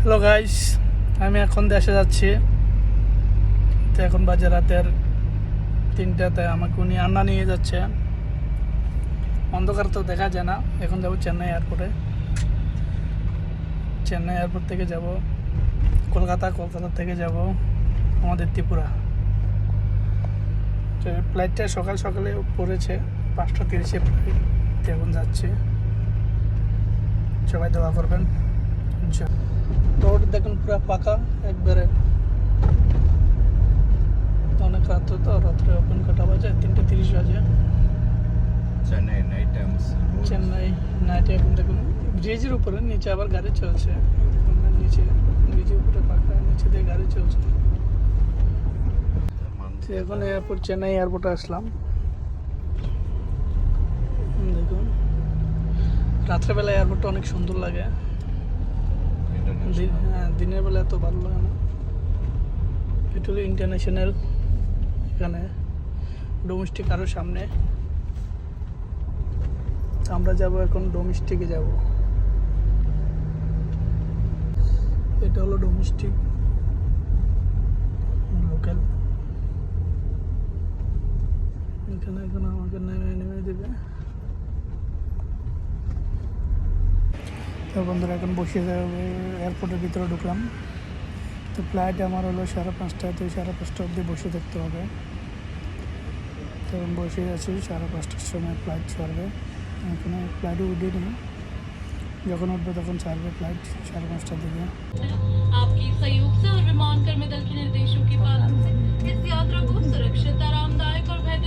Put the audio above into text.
Hello guys, আমি এখন দেশে যাচ্ছি। তো এখন বাজে রাতের 3টাতে। আমাকে উনি আন্না নিয়ে যাচ্ছে। অন্ধকার তো দেখা যায় না। এখন যাব চেন্নাই এয়ারপোর্টে। চেন্নাই এয়ারপোর্ট থেকে যাব কলকাতা, কলকাতা থেকে যাব আমাদের ত্রিপুরা। তো ফ্লাইটটা সকাল সকালে পড়েছে, 5:30 ফ্লাইট। এখন যাচ্ছি, সবাই দোয়া করবেন। রোড দেখুন পুরো পাকা একবারে। অনেক রাত্রে, তো রাত্রে ওপেন কটা বাজে, 3:30 বাজে। চেন্নাই নাইট টাইমস চেন্নাই নাইটে এখন দেখুন ব্রিজের উপরে, নিচে আবার গাড়ি চলছে। দেখুন না, নিচে ব্রিজের উপরে পাকা, নিচে দিয়ে গাড়ি চলছে। তো এখন এয়ারপোর্ট, চেন্নাই এয়ারপোর্টে আসলাম। দেখুন রাত্রেবেলা এয়ারপোর্টটা অনেক সুন্দর লাগে। হ্যাঁ, দিনের বেলা এত ভালো লাগে না। এটা হলো ইন্টারন্যাশনাল, এখানে ডোমেস্টিক আরও সামনে। আমরা যাব এখন ডোমেস্টিকে যাব। এটা হলো ডোমেস্টিক, লোকাল। এখানে এখন আমাকে নেমে দেবে। তো বন্ধুরা, এখন বসে যাবে, এয়ারপোর্টের ভিতরে ঢুকলাম। তো ফ্লাইট আমার হলো 5:30টায়। তো 5:30 অবধি বসে থাকতে হবে। তো বসে আছি, 5:30টার সময় ফ্লাইট ছাড়বে। এখানে ফ্লাইটে উঠিনি, যখন উঠবে তখন ছাড়বে ফ্লাইট 5:30টার দিকে। आपकी सहयोग से और विमान कर्मी दल के निर्देशों के पालन से इस यात्रा को सुरक्षित, आरामदायक और बेहतर